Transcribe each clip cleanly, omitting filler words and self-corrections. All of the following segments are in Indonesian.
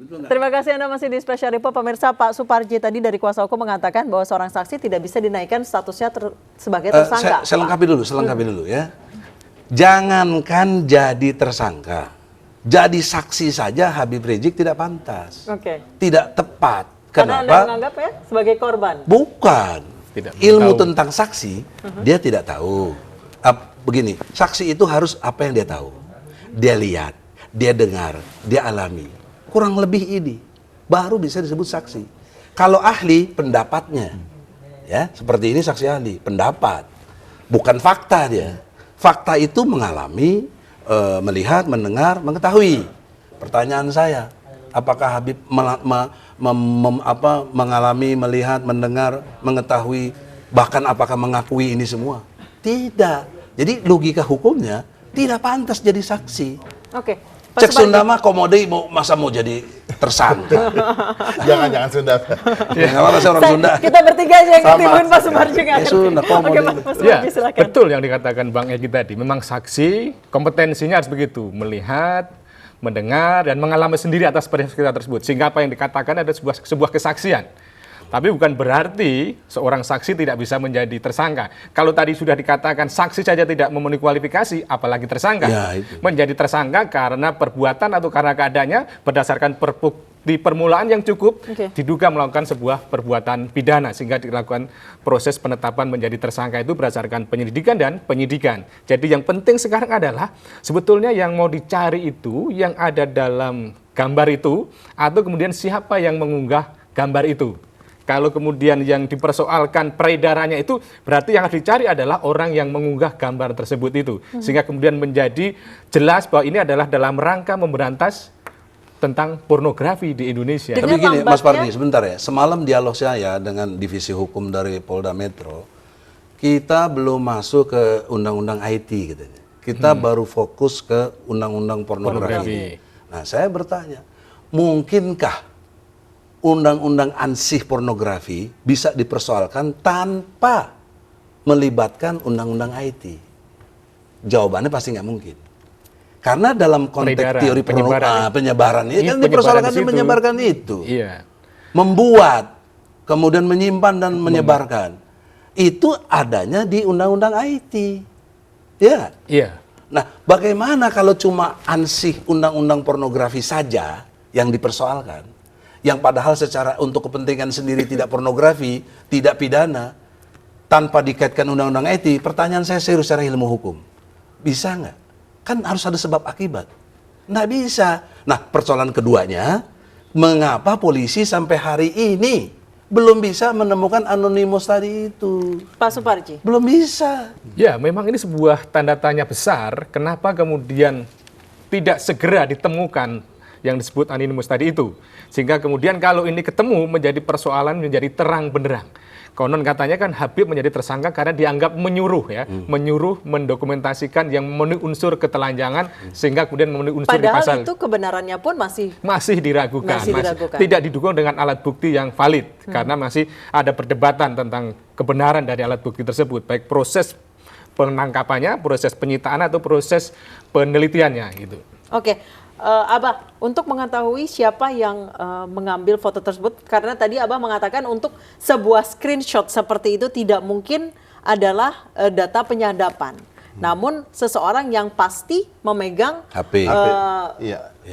Terima kasih Anda masih di Special Report. Pemirsa, Pak Suparji tadi dari kuasa hukum mengatakan bahwa seorang saksi tidak bisa dinaikkan statusnya sebagai tersangka. Saya lengkapi dulu ya. Jangankan jadi tersangka, jadi saksi saja Habib Rizik tidak pantas. Tidak tepat. Karena Anda menganggap ya sebagai korban? Bukan. Ilmu tentang saksi, dia tidak tahu. Begini, saksi itu harus apa yang dia tahu. Dia lihat, dia dengar, dia alami. Kurang lebih ini, baru bisa disebut saksi. Kalau ahli, pendapatnya. Ya, seperti ini saksi ahli, pendapat. Bukan fakta dia. Fakta itu mengalami, melihat, mendengar, mengetahui. Pertanyaan saya, apakah Habib mengalami, melihat, mendengar, mengetahui, bahkan apakah mengakui ini semua? Tidak. Jadi logika hukumnya tidak pantas jadi saksi. Cek Sunda mah komode masa mau jadi tersangka. Jangan Sunda. Enggak apa-apa saya orang Sunda. Kita bertiga aja yang ketimbun Pak Suparji nggak ngerti. Sunda komode. Ya, betul yang dikatakan Bang Egy tadi. Memang saksi kompetensinya harus begitu, melihat, mendengar dan mengalami sendiri atas peristiwa tersebut. Sehingga apa yang dikatakan ada sebuah kesaksian. Tapi bukan berarti seorang saksi tidak bisa menjadi tersangka. Kalau tadi sudah dikatakan saksi saja tidak memenuhi kualifikasi, apalagi tersangka. Ya, menjadi tersangka karena perbuatan atau karena keadaannya berdasarkan di permulaan yang cukup diduga melakukan sebuah perbuatan pidana sehingga dilakukan proses penetapan menjadi tersangka itu berdasarkan penyelidikan dan penyidikan. Jadi yang penting sekarang adalah sebetulnya yang mau dicari itu yang ada dalam gambar itu atau kemudian siapa yang mengunggah gambar itu. Kalau kemudian yang dipersoalkan peredarannya itu berarti yang harus dicari adalah orang yang mengunggah gambar tersebut itu. Sehingga kemudian menjadi jelas bahwa ini adalah dalam rangka memberantas tentang pornografi di Indonesia. Tapi gini Mas Pardi, sebentar ya. Semalam dialog saya dengan divisi hukum dari Polda Metro, kita belum masuk ke undang-undang IT gitu. Kita baru fokus ke undang-undang pornografi. Nah saya bertanya, mungkinkah undang-undang ansih pornografi bisa dipersoalkan tanpa melibatkan undang-undang IT? Jawabannya pasti nggak mungkin. Karena dalam konteks teori penyebaran ini kan dipersoalkan menyebarkan itu. Iya. Membuat, kemudian menyimpan dan menyebarkan. Itu adanya di undang-undang IT. Ya. Iya. Nah, bagaimana kalau cuma ansih undang-undang pornografi saja yang dipersoalkan? Yang padahal secara untuk kepentingan sendiri tidak pornografi, tidak pidana, tanpa dikaitkan undang-undang IT, pertanyaan saya serius secara ilmu hukum. Bisa nggak? Kan harus ada sebab akibat. Nggak bisa. Nah, persoalan keduanya, mengapa polisi sampai hari ini belum bisa menemukan anonimus tadi itu? Pak Suparji. Belum bisa. Ya, memang ini sebuah tanda tanya besar, kenapa kemudian tidak segera ditemukan yang disebut anonimus tadi itu. Sehingga kemudian kalau ini ketemu menjadi persoalan menjadi terang benderang. Konon katanya kan Habib menjadi tersangka karena dianggap menyuruh ya, menyuruh mendokumentasikan yang memenuhi unsur ketelanjangan sehingga kemudian memenuhi unsur di pasal. Padahal itu kebenarannya pun masih diragukan. Tidak didukung dengan alat bukti yang valid karena masih ada perdebatan tentang kebenaran dari alat bukti tersebut, baik proses penangkapannya, proses penyitaan atau proses penelitiannya gitu. Abah, untuk mengetahui siapa yang mengambil foto tersebut, karena tadi Abah mengatakan untuk sebuah screenshot seperti itu tidak mungkin adalah data penyadapan. Namun seseorang yang pasti memegang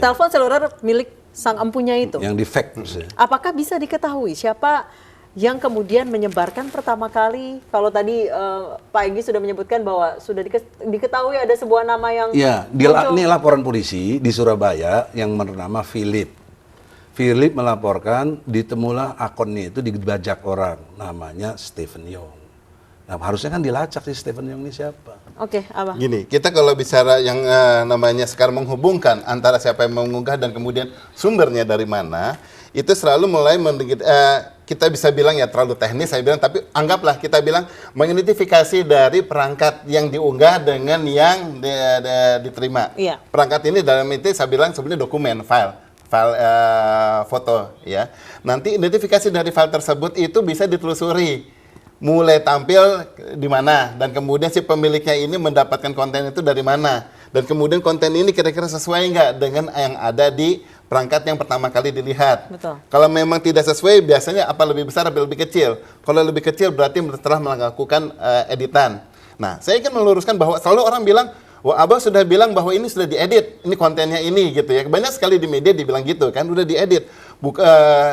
telepon seluler milik sang empunya itu. Yang di fake. Apakah bisa diketahui siapa yang kemudian menyebarkan pertama kali? Kalau tadi Pak Egy sudah menyebutkan bahwa sudah diketahui ada sebuah nama yang ini laporan polisi di Surabaya yang bernama Philip. Philip melaporkan ditemulah akunnya itu dibajak orang, namanya Stephen Yong. Nah, harusnya kan dilacak si Stephen Yong ini siapa? Abah. Gini, kita kalau bicara yang namanya sekarang menghubungkan antara siapa yang mengunggah dan kemudian sumbernya dari mana, itu selalu mulai kita bisa bilang ya terlalu teknis saya bilang, tapi anggaplah kita bilang mengidentifikasi dari perangkat yang diunggah dengan yang diterima. Perangkat ini dalam itu saya bilang sebenarnya dokumen, file foto ya. Nanti identifikasi dari file tersebut itu bisa ditelusuri mulai tampil di mana dan kemudian si pemiliknya ini mendapatkan konten itu dari mana dan kemudian konten ini kira-kira sesuai nggak dengan yang ada di perangkat yang pertama kali dilihat. Betul. Kalau memang tidak sesuai, biasanya apa lebih besar atau lebih kecil. Kalau lebih kecil berarti setelah melakukan editan. Nah, saya ingin meluruskan bahwa selalu orang bilang, wah, Abah sudah bilang bahwa ini sudah diedit, ini kontennya ini gitu ya. Banyak sekali di media dibilang gitu kan, udah diedit.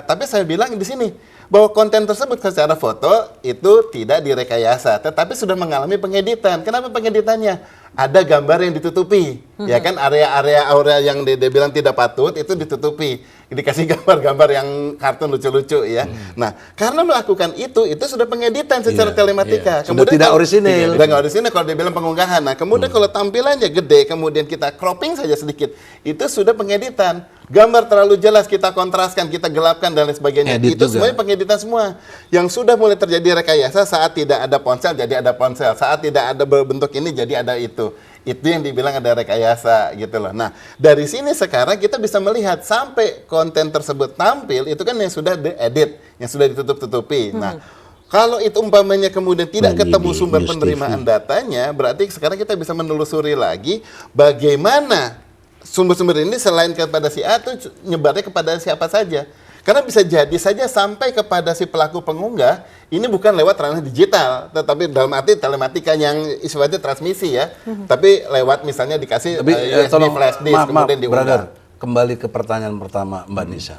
Tapi saya bilang di sini bahwa konten tersebut secara foto itu tidak direkayasa, tetapi sudah mengalami pengeditan. Kenapa pengeditannya? Ada gambar yang ditutupi, ya kan, area-area yang dia bilang tidak patut itu ditutupi, dikasih gambar-gambar yang kartun lucu-lucu ya. Nah, karena melakukan itu sudah pengeditan secara telematika. Sudah tidak orisinil. Sudah nggak orisinil kalau dia bilang pengunggahan. Nah, kemudian kalau tampilannya gede, kemudian kita cropping saja sedikit, itu sudah pengeditan. Gambar terlalu jelas, kita kontraskan, kita gelapkan dan lain sebagainya. Edit itu juga. semuanya pengeditan semua. Yang sudah mulai terjadi rekayasa saat tidak ada ponsel jadi ada ponsel, saat tidak ada berbentuk ini jadi ada itu. Itu yang dibilang ada rekayasa gitu loh. Nah, dari sini sekarang kita bisa melihat sampai konten tersebut tampil itu kan yang sudah diedit, yang sudah ditutup-tutupi. Nah, kalau itu umpamanya kemudian tidak ketemu sumber penerimaan datanya, berarti sekarang kita bisa menelusuri lagi bagaimana sumber-sumber ini selain kepada si A itu nyebarnya kepada siapa saja. Karena bisa jadi saja sampai kepada si pelaku pengunggah ini bukan lewat ranah digital, tetapi dalam arti telematika yang istilahnya transmisi ya. Tapi lewat misalnya dikasih USB flash disk kemudian diunggah. brother, kembali ke pertanyaan pertama Mbak Nisa.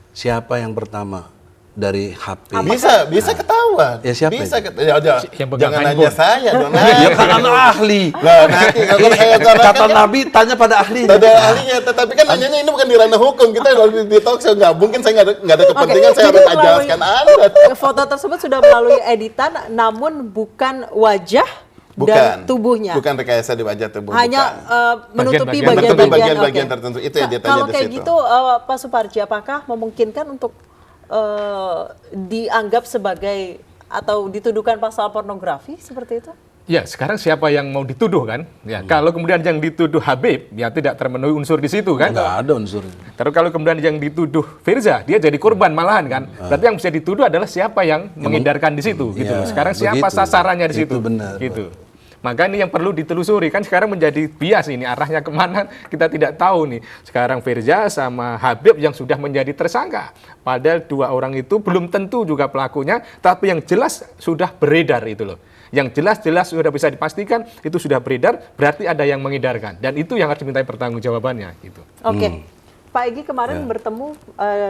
Siapa yang pertama dari HP? Bisa ketahuan. Ya, siapa Bisa itu? Yang pegang jangan handphone. nanya saya dong. Ya kan anak ahli. Lah nanti kalau saya Kata Nabi tanya pada ahlinya. ada ahlinya, tetapi kan nanyanya ini bukan di ranah hukum. Kita kalau di talk show nggak mungkin, saya nggak ada kepentingan, saya jadi harus melalui- ajarkan Anda. Foto tersebut sudah melalui editan, namun bukan wajah dan tubuhnya. Bukan rekayasa di wajah tubuh. Hanya menutupi bagian-bagian oke. tertentu. Itu editannya Kalau di kayak situ. gitu, Pak Suparji, apakah memungkinkan untuk dianggap sebagai atau dituduhkan pasal pornografi seperti itu? Ya, sekarang siapa yang mau dituduh kan? Ya, kalau kemudian yang dituduh Habib, ya tidak termenuhi unsur di situ kan? Enggak ada unsur. Terus kalau kemudian yang dituduh Firza, dia jadi korban malahan kan? Berarti yang bisa dituduh adalah siapa yang mengedarkan di situ, gitu loh. Sekarang siapa begitu. sasarannya di situ? Itu benar. Gitu. Maka ini yang perlu ditelusuri kan, sekarang menjadi bias ini, arahnya kemana kita tidak tahu nih. Sekarang Firza sama Habib yang sudah menjadi tersangka, padahal dua orang itu belum tentu juga pelakunya, tapi yang jelas sudah beredar itu loh. Yang jelas-jelas sudah bisa dipastikan itu sudah beredar, berarti ada yang mengedarkan, dan itu yang harus dimintai pertanggungjawabannya gitu. Oke. Pak Egy kemarin bertemu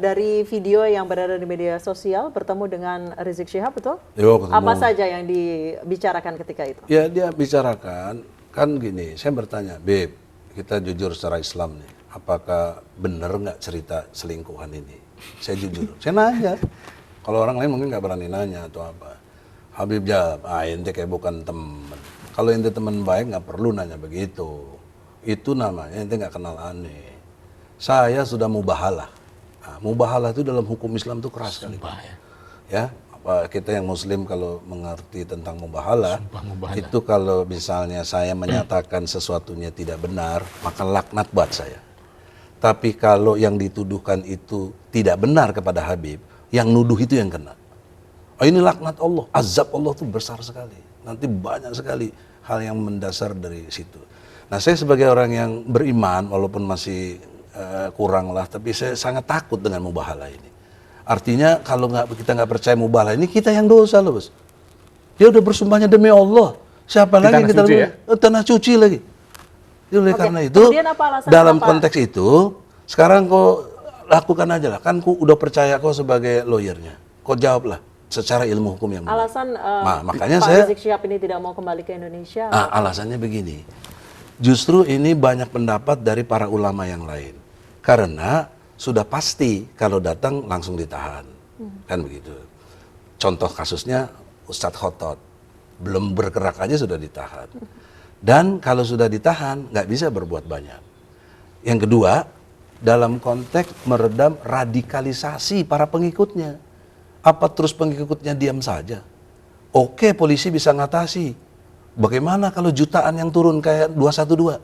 dari video yang berada di media sosial, bertemu dengan Rizik Syihab, betul? Yo, ketemu. Apa saja yang dibicarakan ketika itu? Ya dia bicarakan, kan gini, saya bertanya, Beb, kita jujur secara Islam nih, apakah benar nggak cerita selingkuhan ini? Saya jujur, saya nanya. Kalau orang lain mungkin nggak berani nanya atau apa. Habib jawab, ente kayak bukan teman. Kalau ente teman baik nggak perlu nanya begitu. Itu namanya ente nggak kenal aneh. Saya sudah mubahalah. Nah, mubahalah itu dalam hukum Islam itu keras sekali. Ya, apa kita yang Muslim kalau mengerti tentang mubahalah, itu kalau misalnya saya menyatakan sesuatunya tidak benar, maka laknat buat saya. Tapi kalau yang dituduhkan itu tidak benar kepada Habib, yang nuduh itu yang kena. Oh, ini laknat Allah, azab Allah itu besar sekali. Nanti banyak sekali hal yang mendasar dari situ. Nah, saya sebagai orang yang beriman, walaupun masih kurang lah, tapi saya sangat takut dengan mubahalah ini. Artinya kalau kita nggak percaya mubahalah ini, kita yang dosa loh, bos. Dia udah bersumpahnya demi Allah. Siapa lagi yang kita tanah suci lagi. Oleh karena itu, dalam konteks itu, sekarang kau lakukan aja lah. Kan kau udah percaya kau sebagai lawyernya. Kau jawablah secara ilmu hukum yang benar. Alasan makanya Pak Rizik Syihab ini tidak mau kembali ke Indonesia? Alasannya begini. Justru ini banyak pendapat dari para ulama yang lain. Karena sudah pasti kalau datang langsung ditahan. Kan begitu. Contoh kasusnya Ustadz Khotot. Belum bergerak aja sudah ditahan. Dan kalau sudah ditahan, nggak bisa berbuat banyak. Yang kedua, dalam konteks meredam radikalisasi para pengikutnya. Apa terus pengikutnya diam saja? Oke, polisi bisa ngatasi. Bagaimana kalau jutaan yang turun kayak 212?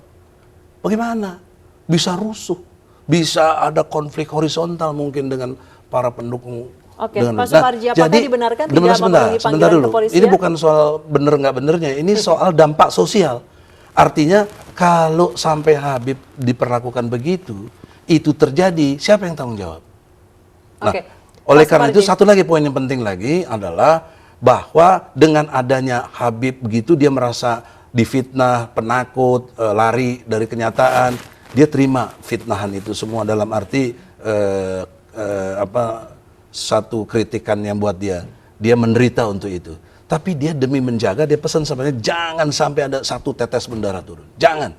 Bagaimana? Bisa rusuh. Bisa ada konflik horizontal mungkin dengan para pendukung. Oke, Pak Suparji, apakah dibenarkan tidak memenuhi panggilan kepolisian? Ini bukan soal benar nggak benernya, ini soal dampak sosial. Artinya kalau sampai Habib diperlakukan begitu, itu terjadi, siapa yang tanggung jawab? Nah, Oke. oleh Mas karena itu Suparji. satu lagi poin yang penting lagi adalah bahwa dengan adanya Habib begitu dia merasa difitnah, penakut, lari dari kenyataan, dia terima fitnahan itu semua dalam arti satu kritikan yang buat dia menderita untuk itu. Tapi dia demi menjaga, dia pesan sebenarnya jangan sampai ada satu tetes pun darah turun, jangan.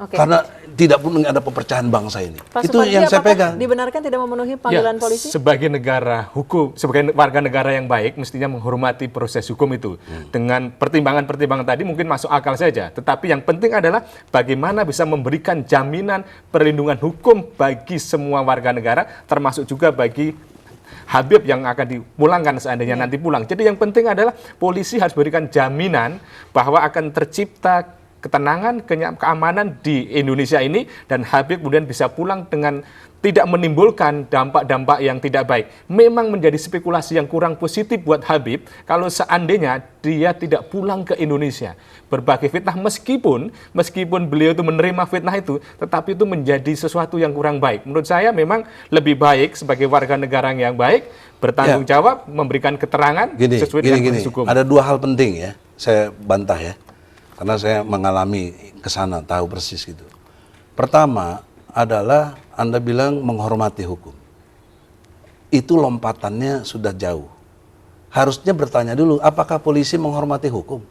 Oke. Karena tidak pun ada pepercahan bangsa ini. Pak Itu Suparji, yang saya apakah pegang. dibenarkan tidak memenuhi panggilan polisi? Sebagai negara hukum, sebagai warga negara yang baik, mestinya menghormati proses hukum itu. Dengan pertimbangan-pertimbangan tadi mungkin masuk akal saja. Tetapi yang penting adalah bagaimana bisa memberikan jaminan perlindungan hukum bagi semua warga negara, termasuk juga bagi Habib yang akan dipulangkan seandainya nanti pulang. Jadi yang penting adalah polisi harus berikan jaminan bahwa akan tercipta ketenangan, keamanan di Indonesia ini, dan Habib kemudian bisa pulang dengan tidak menimbulkan dampak-dampak yang tidak baik. Memang menjadi spekulasi yang kurang positif buat Habib kalau seandainya dia tidak pulang ke Indonesia. Berbagai fitnah, meskipun beliau itu menerima fitnah itu, tetapi itu menjadi sesuatu yang kurang baik. Menurut saya memang lebih baik sebagai warga negara yang baik, bertanggung jawab, memberikan keterangan sesuai dengan proses hukum. Ada dua hal penting ya, saya bantah ya. Karena saya mengalami ke sana, tahu persis gitu. Pertama adalah Anda bilang menghormati hukum. Itu lompatannya sudah jauh. Harusnya bertanya dulu, apakah polisi menghormati hukum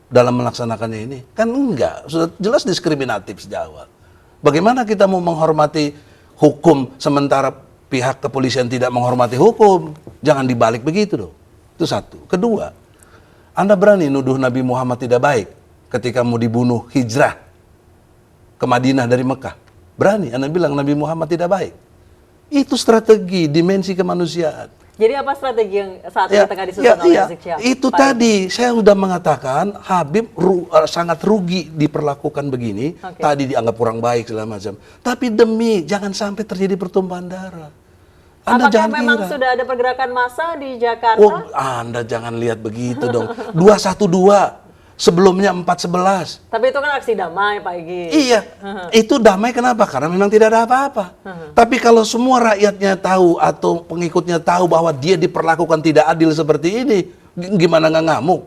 dalam melaksanakannya ini? Kan enggak, sudah jelas diskriminatif sejak awal. Bagaimana kita mau menghormati hukum sementara pihak kepolisian tidak menghormati hukum? Jangan dibalik begitu dong. Itu satu. Kedua, Anda berani nuduh Nabi Muhammad tidak baik ketika mau dibunuh hijrah ke Madinah dari Mekah. Berani Anda bilang Nabi Muhammad tidak baik. Itu strategi, dimensi kemanusiaan. Jadi apa strategi yang saat ini tengah disusun oleh Rizik Syihab? Itu Pak tadi saya sudah mengatakan Habib sangat rugi diperlakukan begini. Tadi dianggap kurang baik segala macam. Tapi demi jangan sampai terjadi pertumpahan darah. Anda Apakah jangan memang kira. sudah ada pergerakan massa di Jakarta? Oh, Anda jangan lihat begitu dong. 212, sebelumnya 411. Tapi itu kan aksi damai, Pak Egy. Iya, itu damai kenapa? Karena memang tidak ada apa-apa. Tapi kalau semua rakyatnya tahu atau pengikutnya tahu bahwa dia diperlakukan tidak adil seperti ini, gimana nggak ngamuk?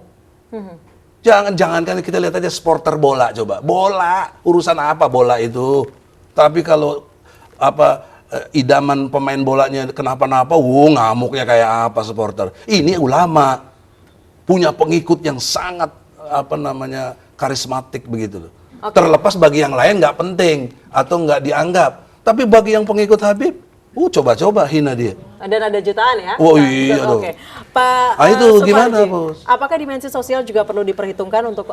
Jangan kita lihat aja supporter bola coba. Bola, urusan apa bola itu? Tapi kalau idaman pemain bolanya kenapa-napa, ngamuknya kayak apa supporter. Ini ulama punya pengikut yang sangat karismatik begitu loh. Terlepas bagi yang lain nggak penting atau nggak dianggap, tapi bagi yang pengikut Habib, coba-coba hina dia. Dan ada jutaan ya? Oh iya dong. Oke. Pak Itu Suparji, gimana, Bos? apakah dimensi sosial juga perlu diperhitungkan untuk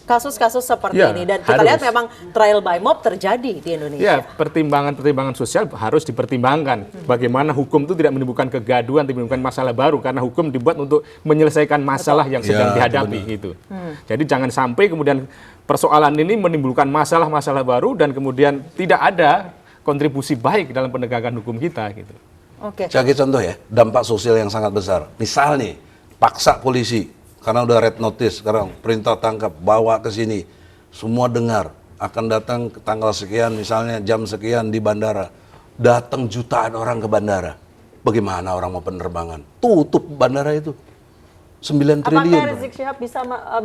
kasus-kasus seperti Ya, ini? Dan kita harus. lihat memang trial by mob terjadi di Indonesia. Ya, pertimbangan-pertimbangan sosial harus dipertimbangkan. Bagaimana hukum itu tidak menimbulkan kegaduhan, tidak menimbulkan masalah baru, karena hukum dibuat untuk menyelesaikan masalah yang sedang dihadapi gitu. Jadi jangan sampai kemudian persoalan ini menimbulkan masalah-masalah baru dan kemudian tidak ada kontribusi baik dalam penegakan hukum kita gitu. Oke. Saya kasih contoh ya, dampak sosial yang sangat besar. Misal nih, paksa polisi, karena udah red notice sekarang, perintah tangkap, bawa ke sini. Semua dengar, akan datang ke tanggal sekian, misalnya jam sekian di bandara. Datang jutaan orang ke bandara. Bagaimana orang mau penerbangan? Tutup bandara itu. 9 triliun. Apakah Rizik Syihab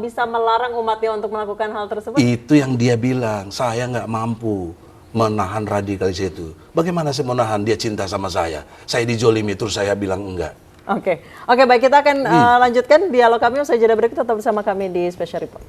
bisa melarang umatnya untuk melakukan hal tersebut? Itu yang dia bilang, saya nggak mampu menahan radikalis itu. Bagaimana saya mau nahan? Dia cinta sama saya dijolimi, terus saya bilang enggak. Oke, baik, kita akan lanjutkan dialog kami usai jeda berikut. Tetap bersama kami di Special Report.